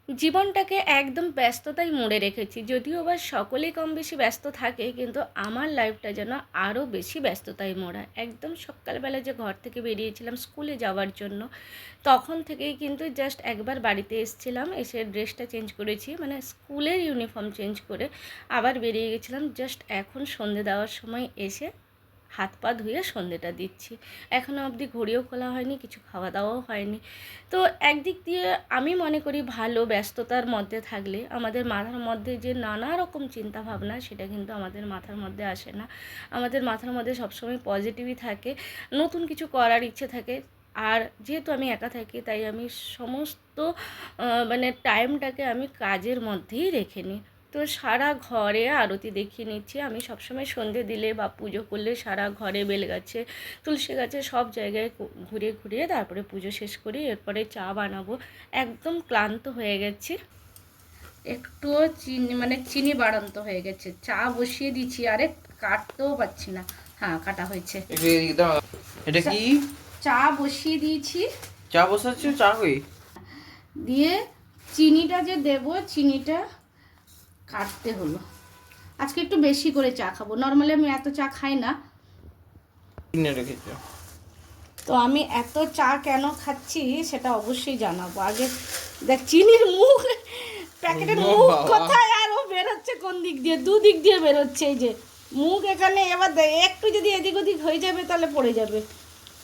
জীবনটাকে একদম ব্যস্ততায় মুড়ে রেখেছি, যদিও বা সকলেই কম বেশি ব্যস্ত থাকে, কিন্তু আমার লাইফটা যেন আরও বেশি ব্যস্ততায় মোড়া। একদম সকালবেলা যে ঘর থেকে বেরিয়েছিলাম স্কুলে যাওয়ার জন্য, তখন থেকেই কিন্তু জাস্ট একবার বাড়িতে এসেছিলাম, এসে ড্রেসটা চেঞ্জ করেছি, মানে স্কুলের ইউনিফর্ম চেঞ্জ করে আবার বেরিয়ে গেছিলাম। জাস্ট এখন সন্ধে দেওয়ার সময় এসে হাত পা ধুয়ে সন্ধেটা দিচ্ছি। এখনও অবধি ঘড়িও খোলা হয়নি, কিছু খাওয়া দাওয়াও হয়নি। তো একদিক দিয়ে আমি মনে করি ভালো, ব্যস্ততার মধ্যে থাকলে আমাদের মাথার মধ্যে যে নানা রকম চিন্তাভাবনা, সেটা কিন্তু আমাদের মাথার মধ্যে আসে না। আমাদের মাথার মধ্যে সবসময় পজিটিভই থাকে, নতুন কিছু করার ইচ্ছে থাকে। আর যেহেতু আমি একা থাকি, তাই আমি সমস্ত মানে টাইমটাকে আমি কাজের মধ্যেই রেখে নিই। তো সারা ঘরে আরতি দেখিয়ে নিচ্ছি। আমি সবসময় সন্ধে দিলে বা পুজো করলে সারা ঘরে, বেল গাছে, তুলসী গাছে, সব জায়গায় ঘুরে ঘুরিয়ে তারপরে পুজো শেষ করি। এরপরে চা বানাবো। একদম ক্লান্ত হয়ে গেছি, একটুও চিনি বাড়ন্ত হয়ে গেছে। চা বসিয়ে দিচ্ছি, আরে কাটতেও পারছি না। হ্যাঁ, কাটা হয়েছে। এটা কি? চা বসিয়ে দিয়েছি। চা বসাচ্ছ? চা কই? দিয়ে চিনিটা যে দেব, চিনিটা কাটতে হলো। আজকে একটু বেশি করে চা খাবো, নর্মালি আমি এত চা খাই না। কিনে রেখেছো? তো আমি এত চা কেন খাচ্ছি সেটা অবশ্যই জানাবো। আগে দেখ চিনির মুখ, প্যাকেটের মুখ কোথায়, আর ও বেরোচ্ছে কোন দিক দিয়ে, দুদিক দিয়ে বেরোচ্ছে। এই যে মুখ এখানে, এবার একটু যদি এদিক ওদিক হয়ে যাবে তাহলে পড়ে যাবে।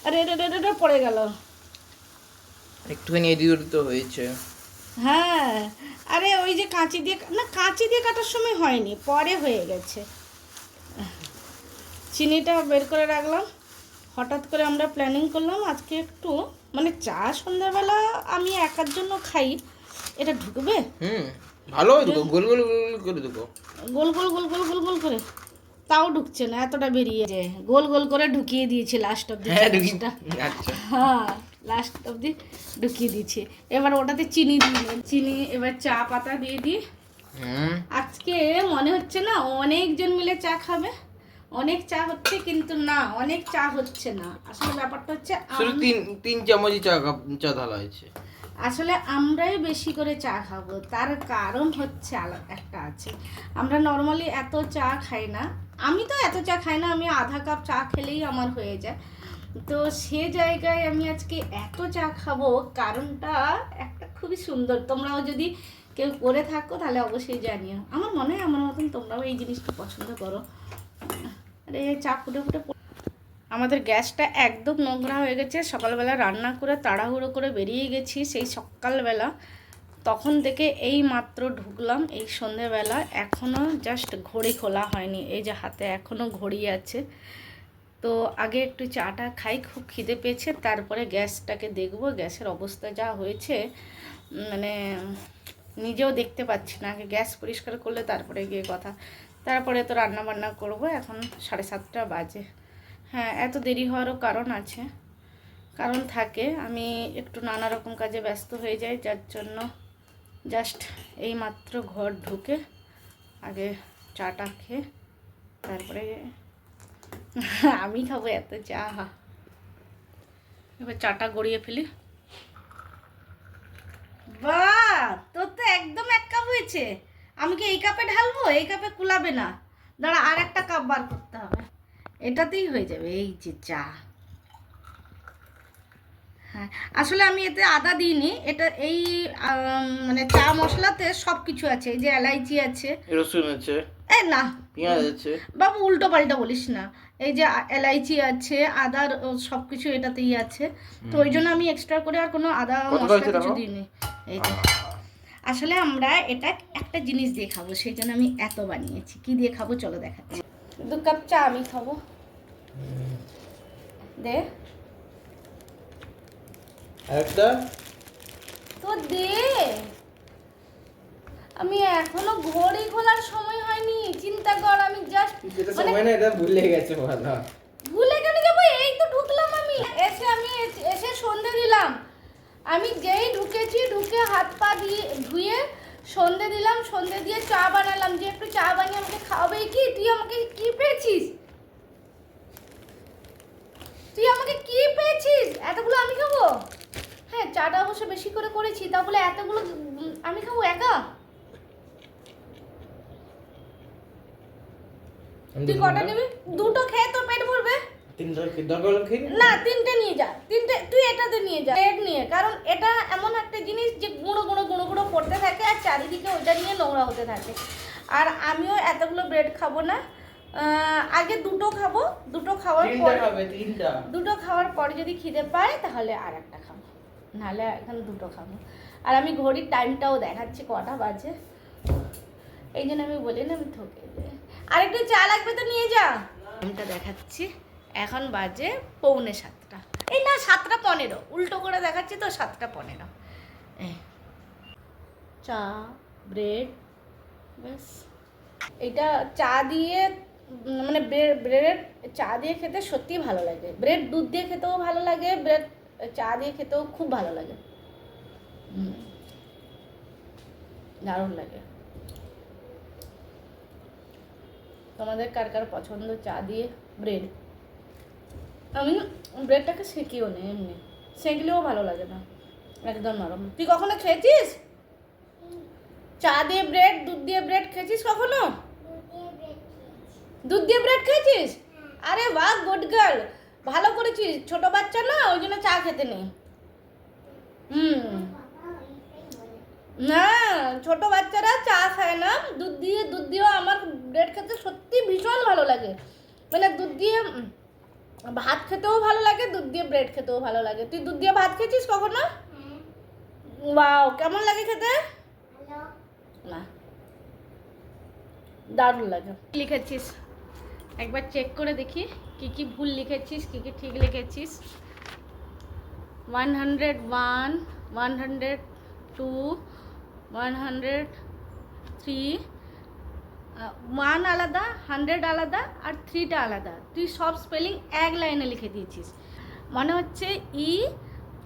আরে এটা পড়ে গেল। একটুখানি এদিক ওদিক তো হয়েছে। হ্যাঁ, আরে ওই যে কাঁচি দিয়ে, না কাঁচি দিয়ে কাটার সময় হয়নি, পরে হয়ে গেছে। চিনিটা বের করে রাখলাম। হঠাৎ করে আমরা প্ল্যানিং করলাম আজকে একটু, মানে চা সন্ধ্যাবেলা আমি একার জন্য খাই, এটা ঢুকবে। ভালো দেবো, গোল গোল গোল গোল করে দেবো। গোল গোল গোল গোল গোল গোল করে, তাও ঢুকছে না, এতটা বেরিয়ে যায়। গোল গোল করে ঢুকিয়ে দিয়েছি লাস্ট অব্দি। আচ্ছা, হ্যাঁ, লাস্ট অব্দি ঢুকিয়ে দিয়েছি। এবার ওটাতে চিনি দিয়ে চিনি, এবার চা পাতা দিয়ে দিই। আজকে মনে হচ্ছে না অনেকজন মিলে চা খাবে, অনেক চা হচ্ছে, কিন্তু না, অনেক চা হচ্ছে না। আসলে ব্যাপারটা হচ্ছে শুধু তিন চামচই চা ঢালা হয়েছে। আসলে আমরাই বেশি করে চা খাবো, তার কারণ হচ্ছে একটা আছে। আমরা নর্মালি এত চা খাই না, আমি তো এত চা খাই না, আমি আধা কাপ চা খেলেই আমার হয়ে যায়। তো সে জায়গায় আমি আজকে এত চা খাবো, কারণটা একটা খুবই সুন্দর। তোমরাও যদি কেউ করে থাকো তাহলে অবশ্যই জানিও। আমার মনে হয় আমার মতন তোমরাও এই জিনিসটা পছন্দ করো। আরে চা ফুটে ফুটে আমাদের গ্যাসটা একদম নোংরা হয়ে গেছে। সকালবেলা রান্না করে তাড়াহুড়ো করে বেরিয়ে গেছি সেই সকালবেলা, তখন থেকে এই মাত্র ঢুকলাম এই সন্ধেবেলা। এখনও জাস্ট ঘড়ি খোলা হয়নি, এই যে হাতে এখনও ঘড়ি আছে। তো আগে একটু চাটা খাই, খুব খিদে পেয়েছে, তারপরে গ্যাসটাকে দেখবো। গ্যাসের অবস্থা যা হয়েছে, মানে নিজেও দেখতে পাচ্ছি না। আগে গ্যাস পরিষ্কার করলে তারপরে গিয়ে কথা, তারপরে তো রান্না বান্না করবো। এখন 7:30 বাজে। হ্যাঁ, এত দেরি হওয়ারও কারণ আছে, কারণ থাকে। আমি একটু নানা রকম কাজে ব্যস্ত হয়ে যাই, যার জন্য জাস্ট এই মাত্র ঘর ঢুকে আগে চাটা খেয়ে তারপরে আমি খাবো এত চা। এবার চাটা গড়িয়ে ফেলি। বাহ, তোর তো একদম এক কাপ হয়েছে। আমি কি এই কাপে ঢালবো? এই কাপে কুলাবে না, দাঁড়া আর একটা কাপ বার করতে হবে, এটাতেই হয়ে যাবে। এই যে চা, হ্যাঁ আসলে আমি এতে আদা দিইনি। এটা এই মানে চা মশলাতে সব কিছু আছে। এই যে এলাইচি আছে, রসুন আছে, এ না পেঁয়াজ আছে। বাবু উল্টো পাল্টা বলিস না। এই যে এলাইচি আছে, আদার সব কিছু এটাতেই আছে। তো ওই জন্য আমি এক্সট্রা করে আর কোনো আদা মশলা কিছু দিইনি। এই যে আসলে আমরা এটা একটা জিনিস দিয়ে খাবো, সেই জন্য আমি এত বানিয়েছি। কি দিয়ে খাবো চলো দেখাচ্ছি। 2 কাপ চা আমি খাবো, দে একটা তো দে। আমি এখনো ঘড়ি খোলার সময় হয়নি, চিন্তা কর। আমি জাস্ট সময় না, এটা ভুলে গেছে বলা। ভুলে কেন যাবো? এই তো ঢুকলাম আমি এসে সন্ধে দিলাম। আমি যেই ঢুকেছি, ঢুকে হাত পা দিয়ে ধুয়ে সন্ধে দিলাম, সন্ধে দিয়ে চা বানালাম। যে একটু চা বানিয়ে আমাকে খাওয়াবে কি? তুই আমাকে কি পেয়েছিস? এতগুলো আমি খাবো? হ্যাঁ, চাটা অবশ্য বেশি করে করেছি, তা বলে এতগুলো আমি খাবো? একা? তুই কটা নিবি? দুটো খেয়ে তোর পেট ভরবে? তিনটা কি দরকার খেয়ে না, তিনটে নিয়ে যা। তিনটে তুই এটাতে নিয়ে যা, ব্রেড নিয়ে। কারণ এটা এমন একটা জিনিস যে গুঁড়ো গুঁড়ো গুঁড়ো গুঁড়ো পড়তে থাকে আর চারিদিকে ওইটা নিয়ে নোংরা হতে থাকে। আর আমিও এতগুলো ব্রেড খাবো না, আগে দুটো খাবো, দুটো খাওয়ার তিনটা পর খাবে তিনটা। দুটো খাওয়ার পরে যদি খিদে পায় তাহলে আর একটা খাবো, নাহলে এখন দুটো খাবো। আর আমি ঘড়ির টাইমটাও দেখাচ্ছি কটা বাজে, এই জন্য আমি বলি না আমি ঠকে যাই। আর একটু চা লাগবে তো নিয়ে যা। টাইমটা দেখাচ্ছি, এখন বাজে 6:45। এই না 7:15, উল্টো করে দেখাচ্ছি তো 7:15। চা, ব্রেড, ব্যাস। এটা চা দিয়ে মানে ব্রেড চা দিয়ে খেতে সত্যিই ভালো লাগে। ব্রেড দুধ দিয়ে খেতেও ভালো লাগে, ব্রেড চা দিয়ে খেতেও খুব ভালো লাগে, দারুণ লাগে। তোমাদের কার কার পছন্দ চা দিয়ে ব্রেড? আমি ব্রেডটাকে সেঁকিও নেই, এমনি সেঁকলেও ভালো লাগে না, একদম নরম। তুই কখনো খেয়েছিস চা দিয়ে ব্রেড, দুধ দিয়ে ব্রেড খেয়েছিস কখনো? দুধ দিয়ে ব্রেড খেয়েছিস? আরে বাহ, গুড গার্ল, ভালো করেছিস। ছোট বাচ্চা না, ওই জন্য চা খেতে নেই। না, ছোট বাচ্চারা চা খায় না, দুধ দিয়েও আমার ব্রেড খেতে সত্যি ভীষণ ভালো লাগে। মানে দুধ দিয়ে ভাত খেতেও ভালো লাগে, দুধ দিয়ে ব্রেড খেতেও ভালো লাগে। তুই দুধ দিয়ে ভাত খেয়েছিস কখনো? ওয়াও, কেমন লাগে খেতে? না, দারুণ লাগে। লিখেছিস একবার চেক করে দেখি কি কি ভুল লিখেছিস, কি কি ঠিক লিখেছিস। 101, 102, 103, 1 আলাদা, 100 আলাদা আর 3টা আলাদা। তুই সব স্পেলিং এক লাইনে লিখে দিয়েছিস। মনে হচ্ছে ই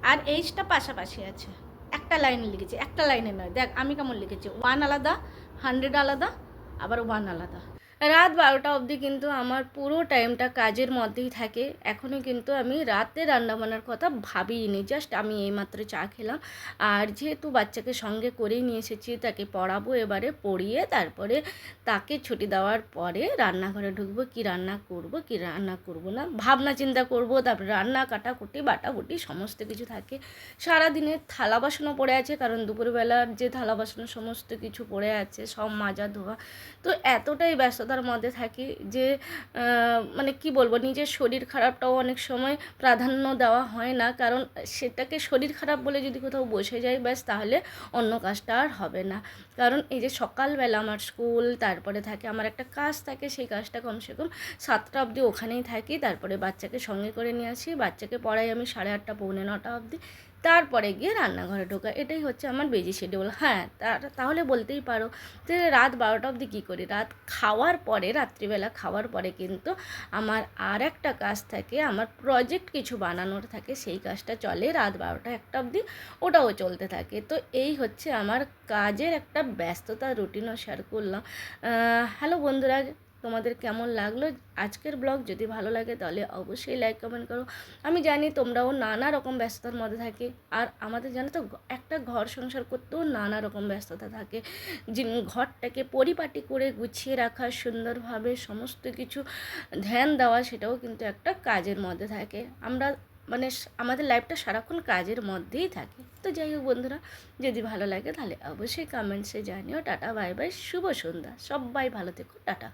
আর এইচটা পাশাপাশি আছে, একটা লাইনে লিখেছি, একটা লাইনে নয়। দেখ আমি কেমন লিখেছি, 1 আলাদা, 100 আলাদা, আবার 1 আলাদা। রাত 12টা অবধি কিন্তু আমার পুরো টাইমটা কাজের মধ্যেই থাকে। এখনও কিন্তু আমি রাতে রান্নাবান্নার কথা ভাবিনি, জাস্ট আমি এইমাত্র চা খেলাম। আর যেহেতু বাচ্চাকে সঙ্গে করেই নিয়ে এসেছি, তাকে পড়াবো, এবারে পড়িয়ে তারপরে তাকে ছুটি দেওয়ার পরে রান্নাঘরে ঢুকবো। কি রান্না করব কি রান্না করব না ভাবনা চিন্তা করব, তারপরে রান্না কাটাকুটি বাটাকুটি সমস্ত কিছু থাকে। সারাদিনে থালা বাসনও পড়ে আছে, কারণ দুপুরবেলার যে থালা বাসন সমস্ত কিছু পড়ে আছে, সব মাজা ধোয়া। তো এতটাই ব্যস্ততার মধ্যে থাকি যে মানে কি বলবো, নিজের শরীর খারাপটাও অনেক সময় প্রাধান্য দেওয়া হয় না, কারণ সেটাকে শরীর খারাপ বলে যদি কোথাও বসে যায় ব্যাস, তাহলে অন্য কাজটা আর হবে না। কারণ এই যে সকালবেলা আমার স্কুল, তারপরে থাকে আমার একটা কাজ থাকে, সেই কাজটা কমসে কম 7টা অবধি ওখানেই থাকি। তারপরে বাচ্চাকে সঙ্গে করে নিয়ে আসি, বাচ্চাকে পড়াই আমি 8:30 পৌনে 9টা অবধি, তারপরে গিয়ে রান্নাঘরে ঢোকা। এটাই হচ্ছে আমার বিজি শিডিউল। হ্যাঁ, তাহলে বলতেই পারো যে রাত 12টা অবধি কী করি। রাত খাওয়ার পরে, রাত্রিবেলা খাওয়ার পরে কিন্তু আমার আর একটা কাজ থাকে, আমার প্রজেক্ট কিছু বানানোর থাকে, সেই কাজটা চলে রাত 12টা 1টা অবধি, ওটাও চলতে থাকে। তো এই হচ্ছে আমার কাজের একটা ব্যস্ততা, রুটিনও শেয়ার করলাম। হ্যালো বন্ধুরা, তোমাদের কেমন লাগলো আজকের ব্লগ? যদি ভালো লাগে তাহলে অবশ্যই লাইক কমেন্ট করো। আমি জানি তোমরাও নানা রকম ব্যস্ততার মধ্যে থাকে, আর আমাদের জানো তো একটা ঘর সংসার করতেও নানা রকম ব্যস্ততা থাকে। যে ঘরটাকে পরিপাটি করে গুছিয়ে রাখা, সুন্দরভাবে সমস্ত কিছু ধ্যান দেওয়া, সেটাও কিন্তু একটা কাজের মধ্যে থাকে। আমরা মানে আমাদের লাইফটা সারাক্ষণ কাজের মধ্যেই থাকে। তো যাই হোক বন্ধুরা, যদি ভালো লাগে তাহলে অবশ্যই কমেন্টসে জানিও। টাটা, বাই বাই, শুভ সন্ধ্যা, সবাই ভালো থেকো, টাটা।